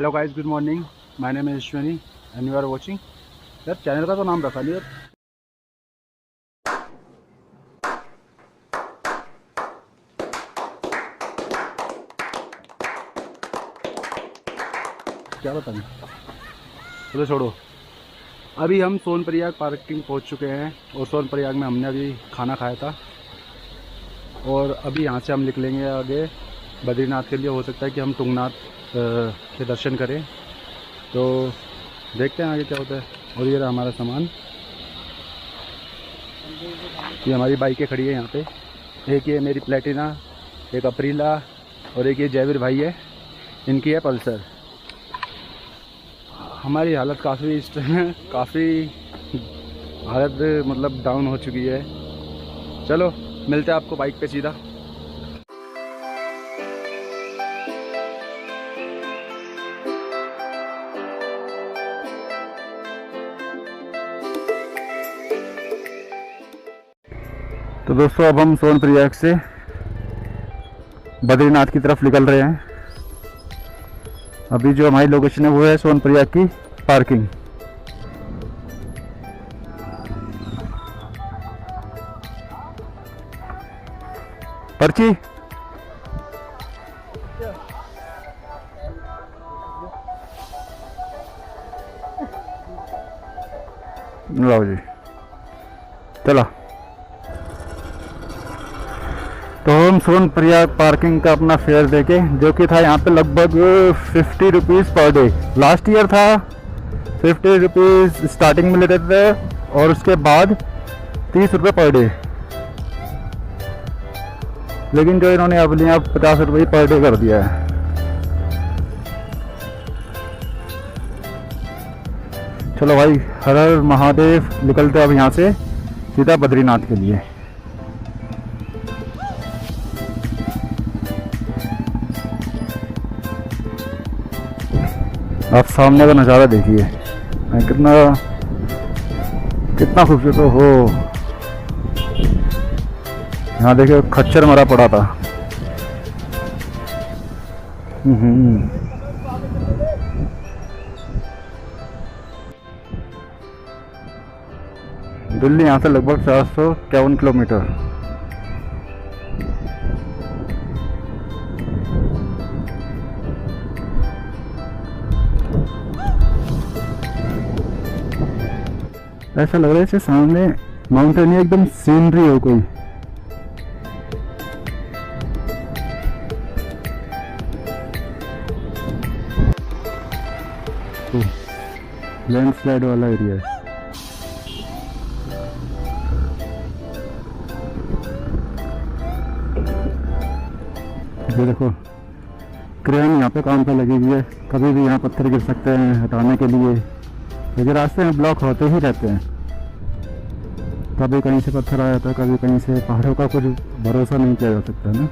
Hello guys, good morning. My name is Ashwini and you are watching. यार channel का तो नाम रखा नहीं यार। क्या बताऊँ, चलो छोड़ो। अभी हम सोनप्रयाग पार्किंग पहुंच चुके हैं और सोनप्रयाग में हमने अभी खाना खाया था और अभी यहाँ से हम निकलेंगे आगे बद्रीनाथ के लिए। हो सकता है कि हम तुंगनाथ के दर्शन करें, तो देखते हैं आगे क्या होता है। और ये रहा हमारा सामान। ये हमारी बाइकें खड़ी है यहाँ पे। एक ये मेरी प्लेटिना, एक अप्रीला और एक ये जयवीर भाई है, इनकी है पल्सर। हमारी हालत काफ़ी इस टाइम काफ़ी हालत मतलब डाउन हो चुकी है। चलो मिलते हैं आपको बाइक पे सीधा। तो दोस्तों अब हम सोनप्रयाग से बद्रीनाथ की तरफ निकल रहे हैं। अभी जो हमारी लोकेशन है वो है सोनप्रयाग की पार्किंग। पर्ची लो जी, चलो। तो हम सोनप्रयाग पार्किंग का अपना फेयर देके, जो कि था यहाँ पे लगभग 50 rupees per day. Last year था 50 रुपीज़ स्टार्टिंग में लेते थे और उसके बाद 30 रुपये पर डे। लेकिन जो इन्होंने अब लिया 50 रुपये पर डे कर दिया है। चलो भाई, हर हर महादेव। निकलते अब यहाँ से सीधा बद्रीनाथ के लिए। आप सामने का नज़ारा देखिए, कितना कितना खूबसूरत हो। यहाँ देखिए खच्चर मरा पड़ा था। दिल्ली यहाँ से लगभग 451 किलोमीटर। ऐसा लग रहा है जैसे सामने माउंटेन, एकदम सीनरी हो कोई। लैंडस्लाइड वाला एरिया है। ये देखो क्रेन यहाँ पे काम पे लगी हुई है। कभी भी यहाँ पत्थर गिर सकते हैं हटाने के लिए, क्योंकि रास्ते में ब्लॉक होते ही रहते हैं। कभी कहीं से पत्थर आ जाता है, कभी कहीं से। पहाड़ों का कुछ भरोसा नहीं किया जा सकता ना।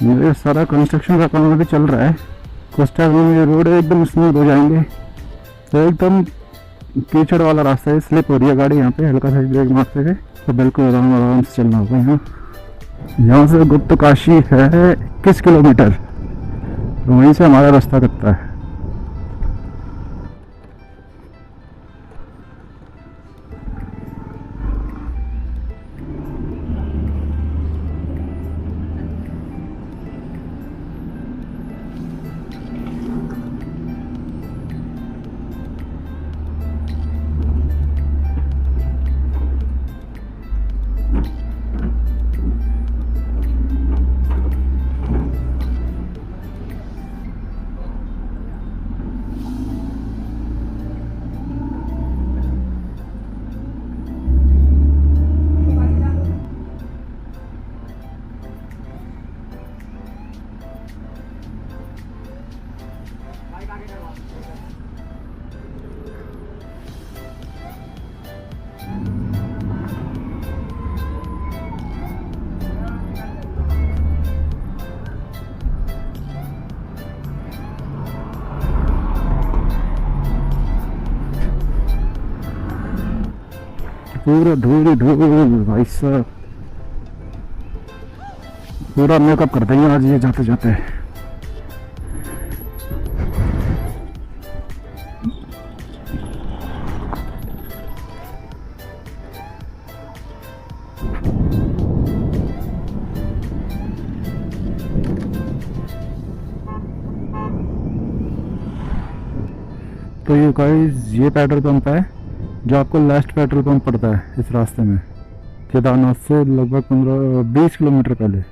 ये सारा कंस्ट्रक्शन का काम अभी चल रहा है। कुछ टाइम में ये रोड एकदम स्मूथ हो जाएंगे। तो एकदम कीचड़ वाला रास्ता है, स्लिप हो रही है गाड़ी यहाँ पे। हल्का सा ब्रेक मारते हुए तो बिल्कुल आराम आराम से चलना होगा। यहाँ से गुप्त काशी है 21 किलोमीटर, तो वहीं से हमारा रास्ता कटता है। पूरा धूल धूल भाई साहब, पूरा मेकअप कर देंगे आज ये जाते जाते। तो ये गाइस ये पेट्रोल पंप है जो आपको लास्ट पेट्रोल पंप पड़ता है इस रास्ते में, केदारनाथ से लगभग 15-20 किलोमीटर पहले।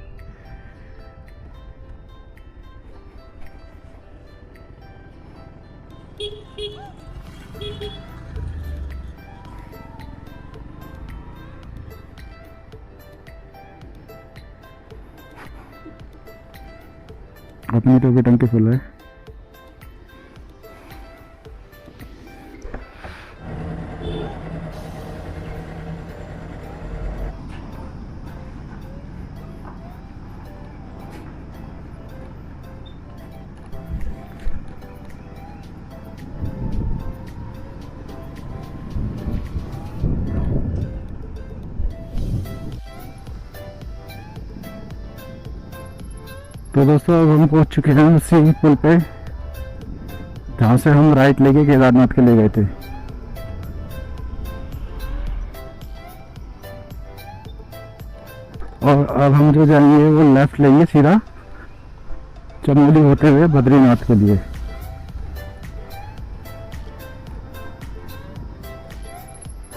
अपनी तो टंकी फुल है। तो दोस्तों अब हम पहुंच चुके हैं उसी पुल पे जहाँ से हम राइट लेके केदारनाथ के लिए गए थे। और अब हम जो जाएंगे वो लेफ्ट लेंगे सीधा चमोली होते हुए बद्रीनाथ के लिए।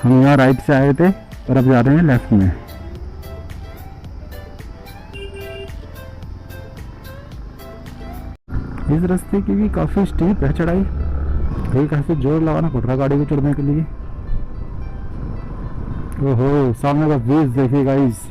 हम यहाँ राइट से आए थे और अब जा रहे हैं लेफ्ट में। इस रास्ते की भी काफ़ी स्टीप है चढ़ाई, कहीं कैसे जोर लगाना पड़ रहा है गाड़ी को चढ़ने के लिए। ओहो सामने का व्यूज देखिए गाइस,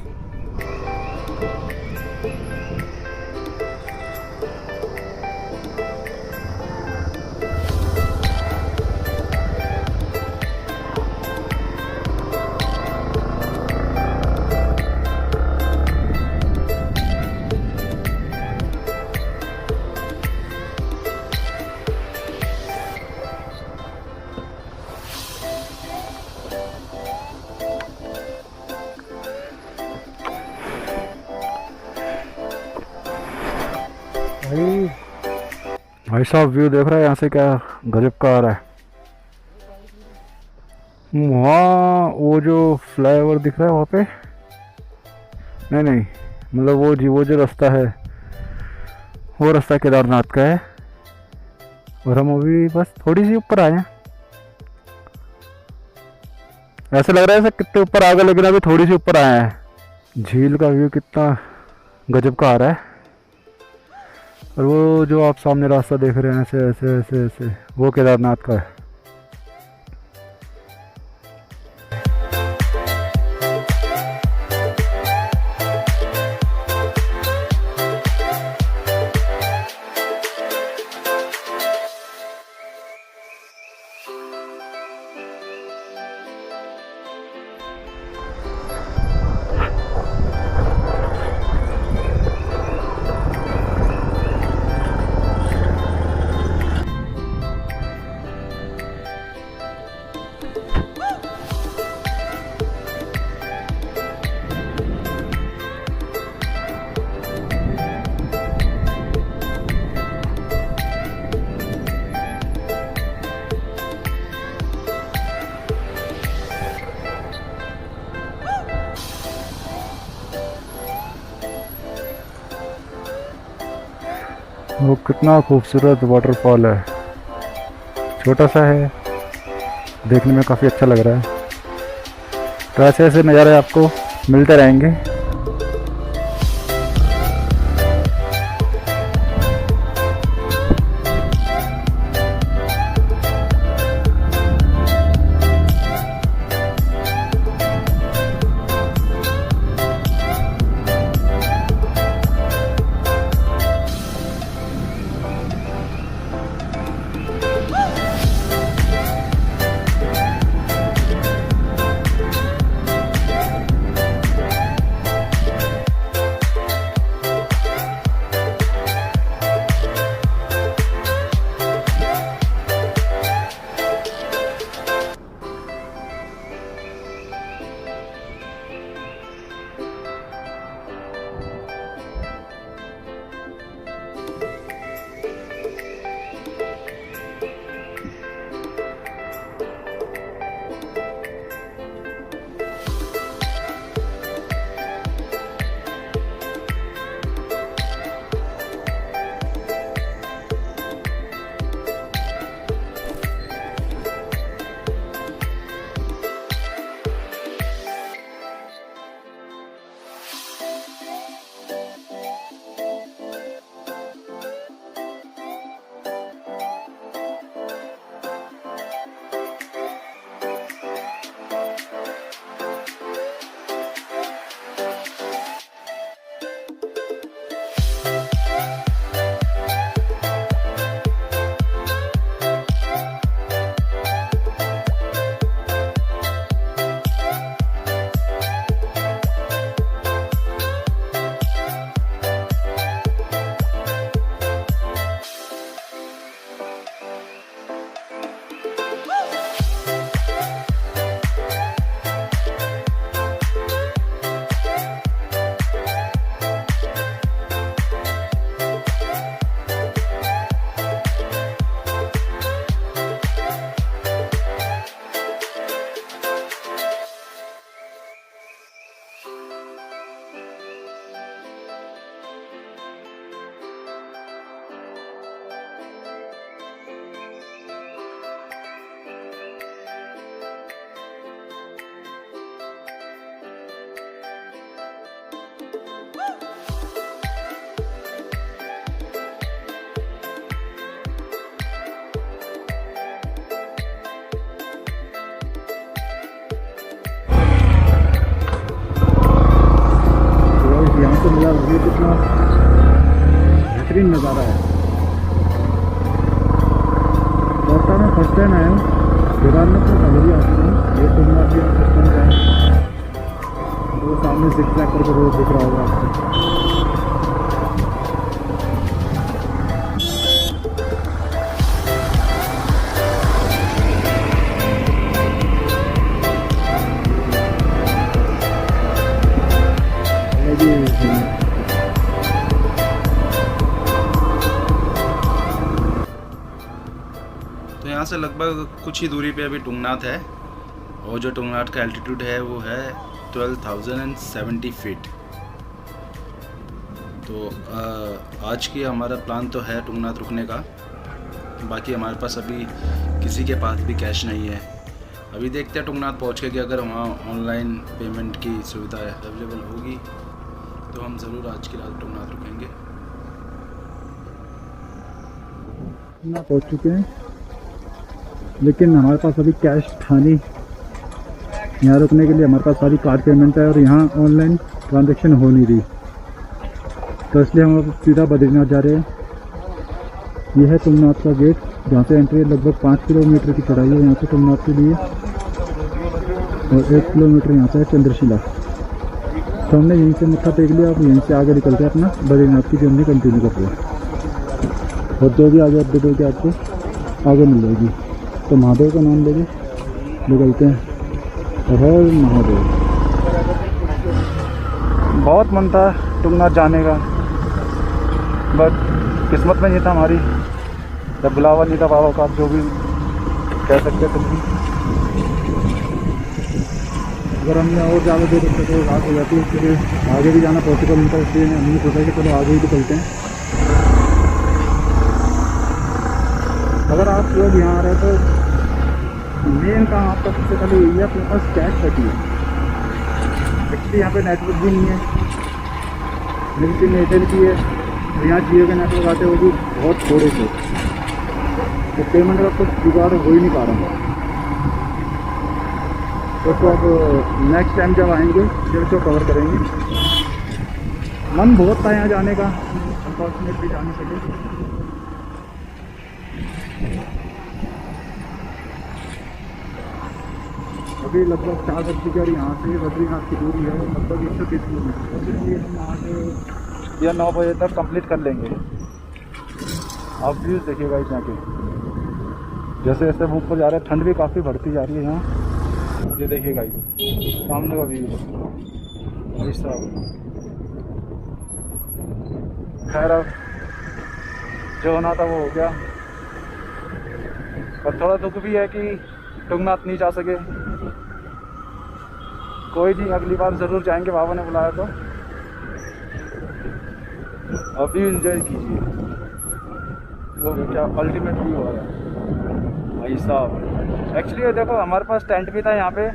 भाई साहब व्यू देख रहा है यहाँ से, क्या गजब का आ रहा है। वहाँ वो जो फ्लाईओवर दिख रहा है वहाँ पे, नहीं मतलब वो जो रास्ता है वो रास्ता केदारनाथ का है। और हम अभी बस थोड़ी सी ऊपर आए हैं, ऐसे लग रहा है कितने ऊपर आ गए लेकिन अभी थोड़ी सी ऊपर आए हैं। झील का व्यू कितना गजब का आ रहा है। और वो जो आप सामने रास्ता देख रहे हैं ऐसे ऐसे ऐसे ऐसे, वो केदारनाथ का है। वो कितना खूबसूरत वाटरफॉल है, छोटा सा है, देखने में काफ़ी अच्छा लग रहा है। तो ऐसे ऐसे नज़ारे आपको मिलते रहेंगे। ये कितना बेहतरीन नज़ारा है। कोटा में फर्स्ट टाइम आया हूँ, केदारनाथ में पहले भी आता हूँ, ये तुंगनाथ भी फर्स्ट टाइम गए हैं। वो सामने ज़िगज़ैग करके रोड दिख रहा होगा आपको। तो यहाँ से लगभग कुछ ही दूरी पे अभी तुंगनाथ है, और जो तुंगनाथ का एल्टीट्यूड है वो है 12,070 फीट। तो आज की हमारा प्लान तो है तुंगनाथ रुकने का, बाकी हमारे पास अभी किसी के पास भी कैश नहीं है। अभी देखते हैं तुंगनाथ पहुँच के कि अगर वहाँ ऑनलाइन पेमेंट की सुविधा अवेलेबल होगी तो हम ज़रूर आज की रात तुंगनाथ रुकेंगे। ना पहुँच चुके हैं, लेकिन हमारे पास अभी कैश था नहीं। यहाँ रुकने के लिए हमारे पास सारी कार्ड पेमेंट है और यहाँ ऑनलाइन ट्रांजैक्शन हो नहीं रही, तो इसलिए हम अब सीधा बद्रीनाथ जा रहे हैं। यह है तुंगनाथ का गेट, जहाँ से एंट्री लगभग 5 किलोमीटर की चढ़ाई है यहाँ से तुंगनाथ के लिए, और 1 किलोमीटर यहाँ से है चंद्रशिला। तो हमने यहीं से मत्था टेक लिया, अब यहीं से आगे निकलते हैं अपना बद्रीनाथ की जर्नी कंटिन्यू करते हैं। और जो भी आगे अपडेट होगी आपको आगे मिल जाएगी। तो महादेव का नाम लेके निकलते हैं। हर महादेव। बहुत मन था तुंगनाथ जाने का, बट किस्मत में नहीं था हमारी, जब बुलावा नहीं था बाबा का, जो भी कह सकते तुम भी। अगर हमने और ज़्यादा देर तक तो रात हो जाती है, इसलिए आगे भी जाना पॉसिबल नहीं था, इसलिए हमने सोचा कि चलो आगे ही निकलते हैं। अगर आप लोग यहाँ आ रहे हैं तो मेन काम आपका सबसे पहले यही है, अपने पास कैश रखिए। एक्चुअली यहाँ पे नेटवर्क भी नहीं है, लिंक्डइन एयरटेल की है, और यहाँ जियो के नेटवर्क आते हैं वो भी बहुत थोड़े से, तो पेमेंट का कुछ जुगाड़ हो ही नहीं पा रहा। तो अब नेक्स्ट टाइम जब आएंगे फिर तो कवर करेंगे। मन बहुत था यहाँ जाने का, अनफॉर्चुनेटली जा नहीं सके। अभी लगभग 4 बजे की, और यहाँ से बद्रीनाथ की दूरी है लगभग 130 किलोमीटर, तो इसलिए हम यहाँ से या 9 बजे तक कंप्लीट कर लेंगे। आप व्यूज़ देखिएगा इस यहाँ के, जैसे जैसे हम ऊपर जा रहे हैं ठंड भी काफ़ी बढ़ती जा रही है यहाँ। ये देखिएगा ये सामने का व्यू इस तरह। खैर अब जो होना था वो हो गया, पर थोड़ा दुख भी है कि तुंगनाथ नहीं जा सके। कोई नहीं, अगली बार ज़रूर जाएंगे, बाबा ने बुलाया तो। अभी इंजॉय कीजिए, वो क्या अल्टीमेट व्यू हो रहा है भाई साहब। एक्चुअली देखो हमारे पास टेंट भी था यहाँ पे,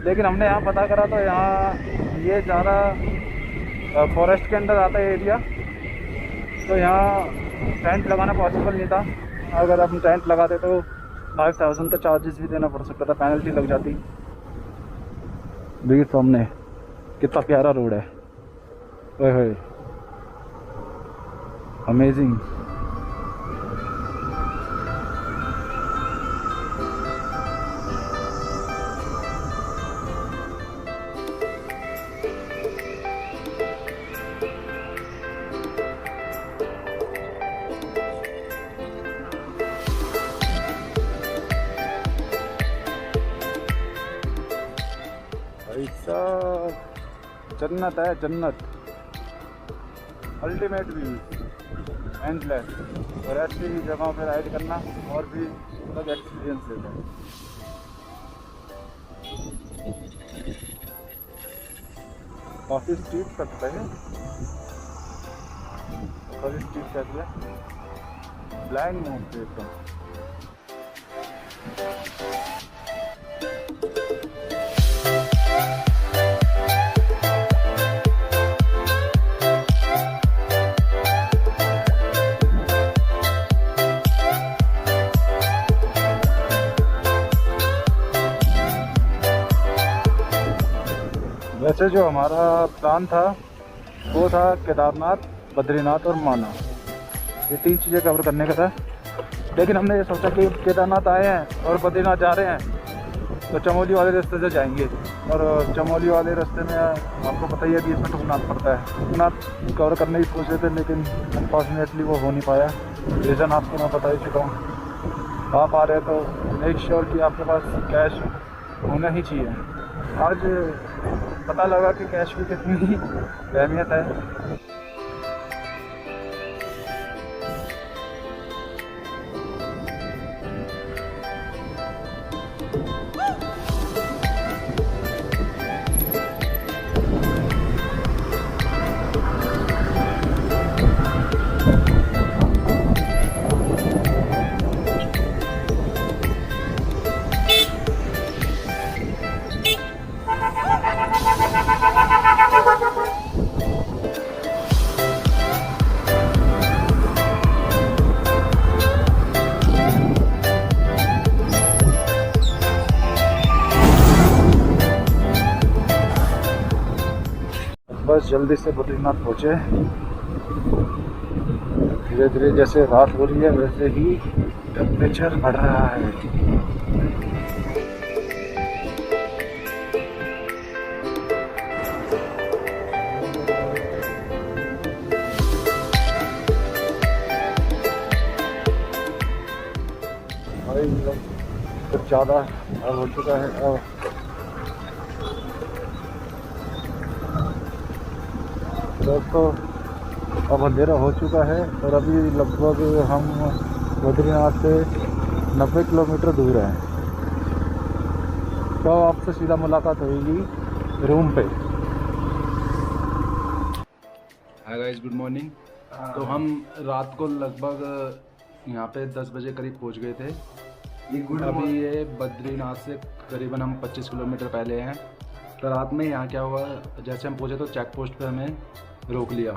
लेकिन हमने यहाँ पता करा तो यहाँ ये ज़्यादा फॉरेस्ट के अंदर आता है एरिया, तो यहाँ टेंट लगाना पॉसिबल नहीं था। अगर हम टेंट लगाते तो 5000 का चार्जेस भी देना पड़ सकता था, पेनल्टी लग जाती। देखिए सामने कितना प्यारा रोड है, ओए होए अमेजिंग। ऐसा जन्नत है, जन्नत, अल्टीमेट व्यू, एंडलेस। और ऐसी जगहों पर राइड करना और भी अलग एक्सपीरियंस देता है। काफ़ी स्टीप सकता है, काफ़ी स्टीप कहती है, ब्लैंक मोड पे एकदम। वैसे जो हमारा प्लान था वो था केदारनाथ, बद्रीनाथ और माना, ये 3 चीज़ें कवर करने का था। लेकिन हमने ये सोचा कि केदारनाथ आए हैं और बद्रीनाथ जा रहे हैं तो चमोली वाले रास्ते से जाएंगे। और चमोली वाले रास्ते में आपको पता ही है बीच में टुंगनाथ पड़ता है। टुंगनाथ कवर करने की सोच रहे थे लेकिन अनफॉर्चुनेटली वो हो नहीं पाया। रीज़न आपको मैं बता ही चुका हूँ। आप आ रहे हैं तो मेक श्योर कि आपके पास कैश होना ही चाहिए। आज पता लगा कि कैश की कितनी अहमियत है। बस जल्दी से बद्रीनाथ पहुँचे। धीरे धीरे जैसे रात हो रही है वैसे ही टेम्परेचर बढ़ रहा है। भाई कुछ ज़्यादा हो चुका है और दोस्तों अब अंधेरा हो चुका है और अभी लगभग हम बद्रीनाथ से 90 किलोमीटर दूर हैं। तो आपसे सीधा मुलाकात होगी रूम पे। Hi guys, good morning. तो हम रात को लगभग यहाँ पे 10 बजे करीब पहुँच गए थे। अभी ये बद्रीनाथ से करीबन हम 25 किलोमीटर पहले हैं। तो रात में यहाँ क्या हुआ, जैसे हम पहुँचे तो चेक पोस्ट पे हमें रोक लिया।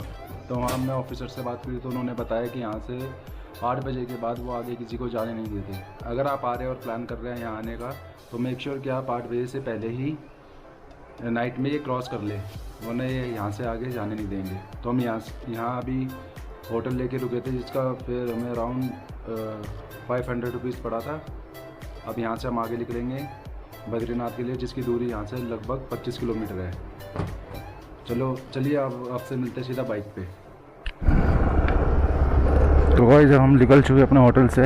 तो वहाँ हमने ऑफिसर से बात की तो उन्होंने बताया कि यहाँ से 8 बजे के बाद वो आगे किसी को जाने नहीं देते। अगर आप आ रहे हैं और प्लान कर रहे हैं यहाँ आने का तो मेक श्योर कि आप 8 बजे से पहले ही नाइट में ये क्रॉस कर लें, वरना ये यहाँ से आगे जाने नहीं देंगे। तो हम यहाँ अभी होटल लेके रुके थे जिसका फिर हमें अराउंड 500 रुपीज़ पड़ा था। अब यहाँ से हम आगे निकलेंगे बद्रीनाथ के लिए, जिसकी दूरी यहाँ से लगभग 25 किलोमीटर है। चलिए अब आपसे मिलते हैं सीधा बाइक पे। तो भाई जब हम निकल चुके अपने होटल से,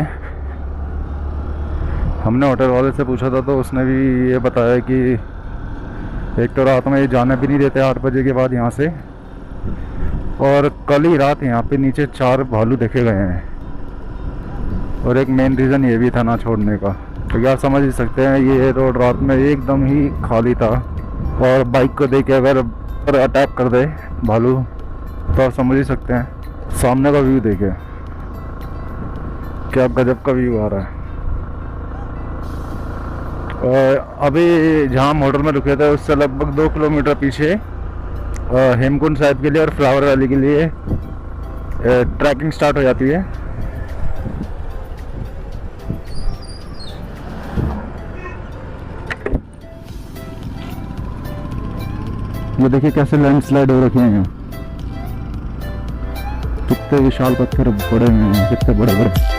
हमने होटल वाले से पूछा था तो उसने भी ये बताया कि एक तो रात में ये जाने भी नहीं देते 8 बजे के बाद यहाँ से, और कल ही रात यहाँ पे नीचे 4 भालू देखे गए हैं। और एक मेन रीज़न ये भी था ना छोड़ने का। तो यार समझ ही सकते हैं ये रोड रात में एकदम ही खाली था और बाइक को देख के अगर अटैक कर दे भालू तो आप समझ ही सकते हैं। सामने का व्यू देखे, क्या गजब का व्यू आ रहा है। और अभी जहाँ हम होटल में रुके थे उससे लगभग 2 किलोमीटर पीछे हेमकुंड साहिब के लिए और फ्लावर वैली के लिए ट्रैकिंग स्टार्ट हो जाती है। ये देखिए कैसे लैंडस्लाइड हो रखे हैं यहाँ, कितने विशाल पत्थर पड़े हुए हैं, कितने बड़े बड़े।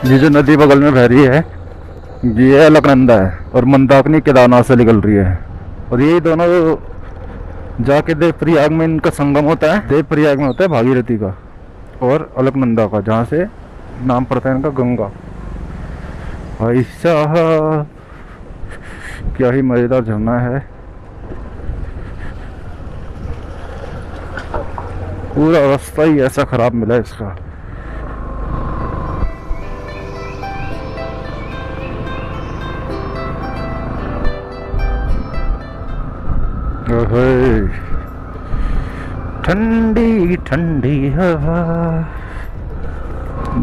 ये जो नदी बगल में बह रही है ये अलकनंदा है और मंदाकिनी केदारनाथ से निकल रही है। और ये दोनों जाके देवप्रयाग में इनका संगम होता है। देवप्रयाग में होता है भागीरथी का और अलकनंदा का, जहाँ से नाम पड़ता है इनका गंगा। ऐसा क्या ही मजेदार झरना है। पूरा रास्ता ही ऐसा खराब मिला इसका। ठंडी ठंडी हवा।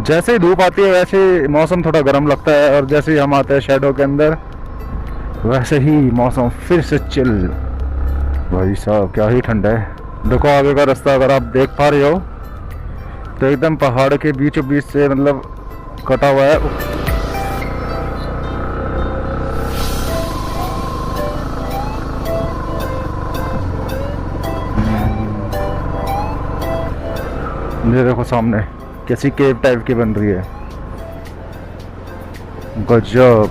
जैसे ही धूप आती है वैसे मौसम थोड़ा गर्म लगता है, और जैसे ही हम आते हैं शैडो के अंदर वैसे ही मौसम फिर से चिल। भाई साहब क्या ही ठंडा है। देखो आगे का रास्ता अगर आप देख पा रहे हो तो एकदम पहाड़ के बीचों बीच से मतलब कटा हुआ है। ये देखो सामने कैसी केव टाइप की बन रही है, गजब।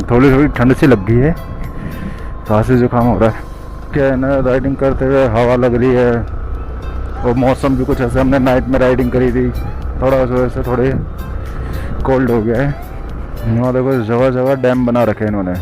थोड़ी थोड़ी ठंड सी लग गई है, खांसी जुकाम हो रहा है। क्या है ना, राइडिंग करते हुए हवा लग रही है और मौसम भी कुछ ऐसे, हमने नाइट में राइडिंग करी थी, थोड़ा उस वजह से थोड़े कोल्ड हो गया है। यहाँ देखो जगह जगह डैम बना रखे हैं इन्होंने।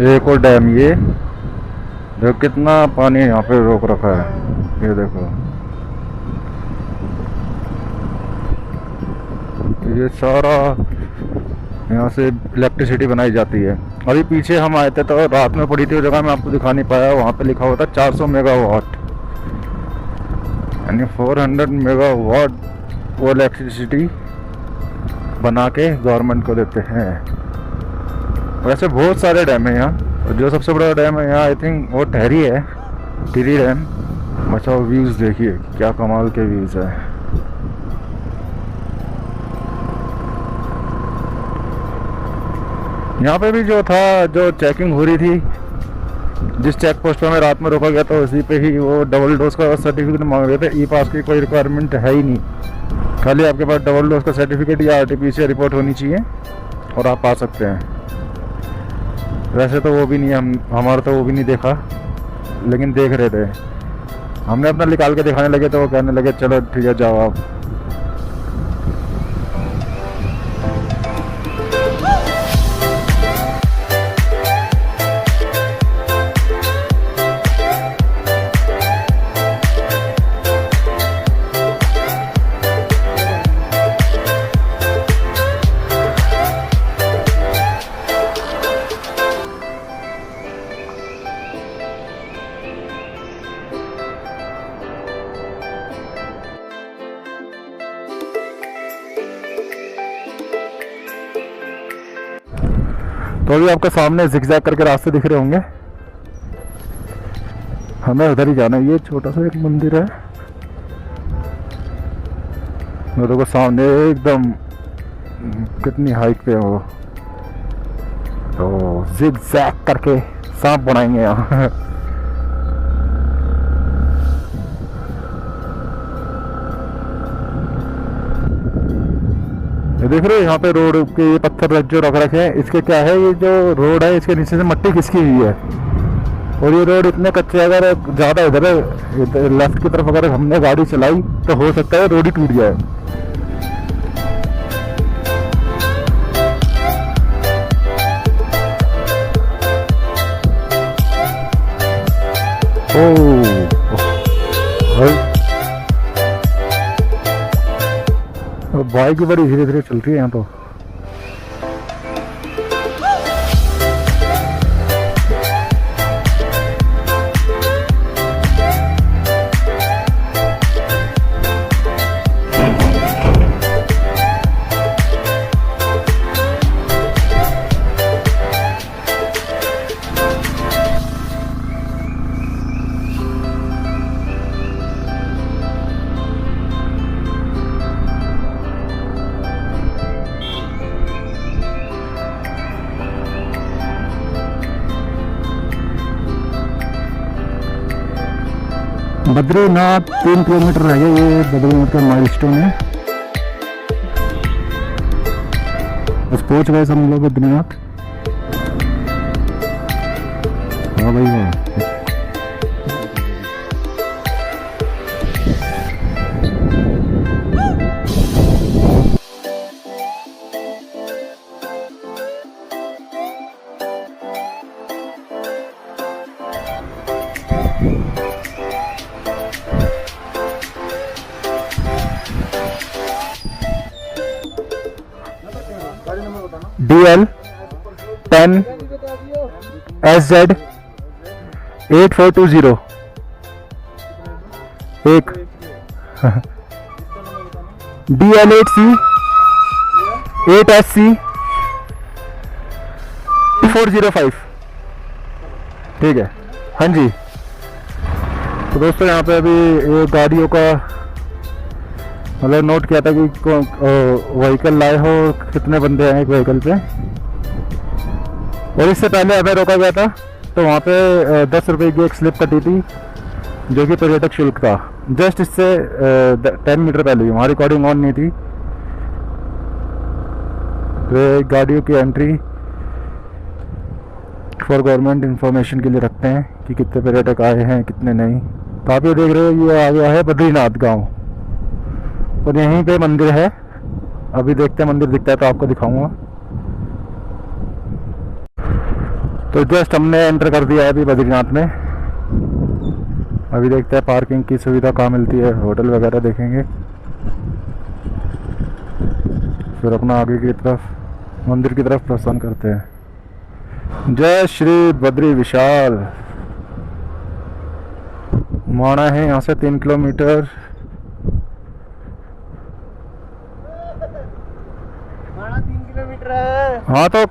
एक और डैम, ये देखो कितना पानी यहाँ पे रोक रखा है। ये देखो ये सारा यहाँ से इलेक्ट्रिसिटी बनाई जाती है। अभी पीछे हम आए थे तो रात में पड़ी थी वो जगह, मैं आपको दिखा नहीं पाया। वहाँ पे लिखा हुआ था 400 मेगावाट, यानी 400 मेगावाट वो इलेक्ट्रिसिटी बना के गवर्नमेंट को देते हैं। वैसे बहुत सारे डैम है यहाँ, और जो सबसे बड़ा डैम है यहाँ आई थिंक वो टहरी है, टिहरी डैम। अच्छा व्यूज़ देखिए क्या कमाल के व्यूज़ है। यहाँ पे भी जो था, जो चेकिंग हो रही थी, जिस चेक पोस्ट पे हमें रात में रोका गया था उसी पे ही वो डबल डोज का सर्टिफिकेट मांग रहे थे। ई पास की कोई रिक्वायरमेंट है ही नहीं, खाली आपके पास डबल डोज का सर्टिफिकेट या RT-PCR रिपोर्ट होनी चाहिए और आप आ सकते हैं। वैसे तो वो भी नहीं, हमारा तो वो भी नहीं देखा, लेकिन देख रहे थे। हमने अपना निकाल के दिखाने लगे तो वो कहने लगे चलो ठीक है जाओ आप। तो अभी आपके सामने जिगजैग करके रास्ते दिख रहे होंगे, हमें उधर ही जाना है। ये छोटा सा एक मंदिर है, वो देखो सामने एकदम कितनी हाइट पे हो। तो जिगजैग करके सांप बनाएंगे यहाँ। ये देख रहे हो यहाँ पे रोड के ये पत्थर जो रख रखे हैं, इसके क्या है, ये जो रोड है इसके नीचे से मट्टी खिसकी हुई है। और ये रोड इतने कच्चे, अगर ज़्यादा इधर लेफ्ट की तरफ अगर हमने गाड़ी चलाई तो हो सकता है रोड ही टूट जाए। बाइक भी बड़ी धीरे धीरे चल रही है यहाँ तो। बद्रीनाथ 3 किलोमीटर रह गया, ये बद्रीनाथ का माइलस्टोन है। बस पहुंच गए हम लोग बद्रीनाथ। हाँ भाई वाह, DL10SZ8420 एक DL8C 8SC 405। ठीक है, हाँ जी। तो दोस्तों यहाँ पे अभी ये गाड़ियों का मतलब नोट किया था कि व्हीकल लाए हो, कितने बंदे आए एक व्हीकल पे। और इससे पहले हमें रोका गया था तो वहाँ पे 10 रुपये की एक स्लिप कटी थी जो कि पर्यटक शुल्क था। जस्ट इससे 10 मीटर पहले ही, वहाँ रिकॉर्डिंग ऑन नहीं थी। वे गाड़ियों की एंट्री फॉर गवर्नमेंट इंफॉर्मेशन के लिए रखते हैं कि कितने पर्यटक आए हैं कितने नहीं। तो आप ये देख रहे हो, ये आ गया है बद्रीनाथ गांव और यहीं पे मंदिर है। अभी देखते हैं, मंदिर दिखता है तो आपको दिखाऊंगा। तो जस्ट हमने एंटर कर दिया है अभी बद्रीनाथ में। अभी देखते हैं पार्किंग की सुविधा कहाँ मिलती है, होटल वगैरह देखेंगे, फिर अपना आगे की तरफ मंदिर की तरफ प्रस्थान करते हैं। जय श्री बद्री विशाल। माना है यहाँ से 3 किलोमीटर। माना 3 किलोमीटर है। हाँ तो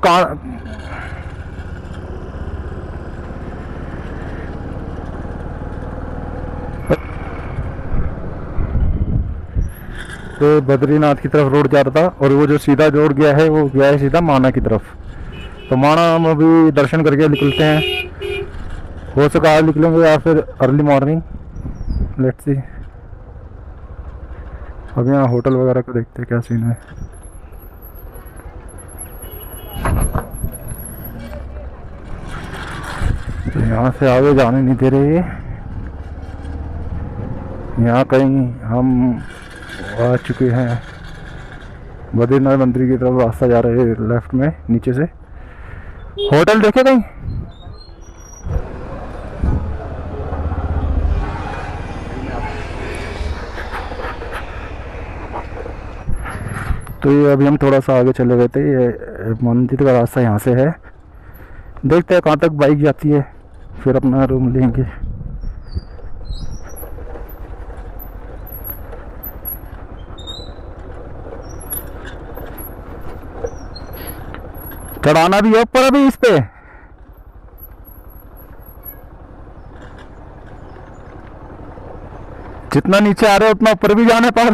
तो बद्रीनाथ की तरफ रोड जा रहा था और वो जो सीधा जोड़ गया है वो गया है सीधा माना की तरफ। तो माना हम अभी दर्शन करके निकलते हैं। हो सका आज निकलेंगे या फिर अर्ली मॉर्निंग, लेट्स सी। अब यहाँ होटल वगैरह को देखते हैं क्या सीन है। तो यहाँ से आगे जाने नहीं दे रहे। यहाँ कहीं हम आ चुके हैं बद्रीनाथ मंदिर की तरफ। रास्ता जा रहे हैं लेफ्ट में नीचे से। होटल देखे कहीं? तो ये अभी हम थोड़ा सा आगे चले गए थे। ये मंदिर का रास्ता यहाँ से है। देखते हैं कहाँ तक बाइक जाती है, फिर अपना रूम लेंगे। चढ़ाना भी है ऊपर अभी इस पे। जितना नीचे आ रहे उतना ऊपर भी जाना पड़।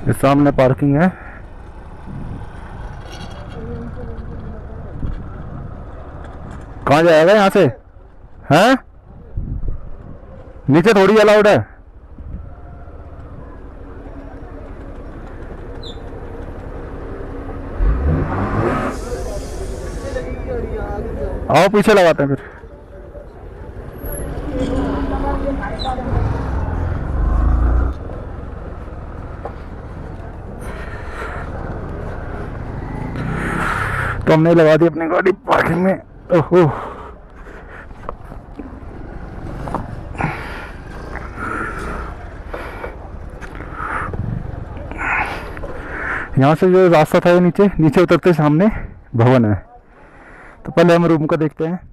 इस सामने पार्किंग है। कहाँ जाएगा यहाँ से? हैं? नीचे थोड़ी अलाउड है। आओ पीछे लगाते हैं फिर। तो हमने लगा दी अपनी गाड़ी पार्किंग में। ओहो, यहाँ से जो रास्ता था नीचे नीचे उतरते सामने भवन है। तो पहले हम रूम का देखते हैं।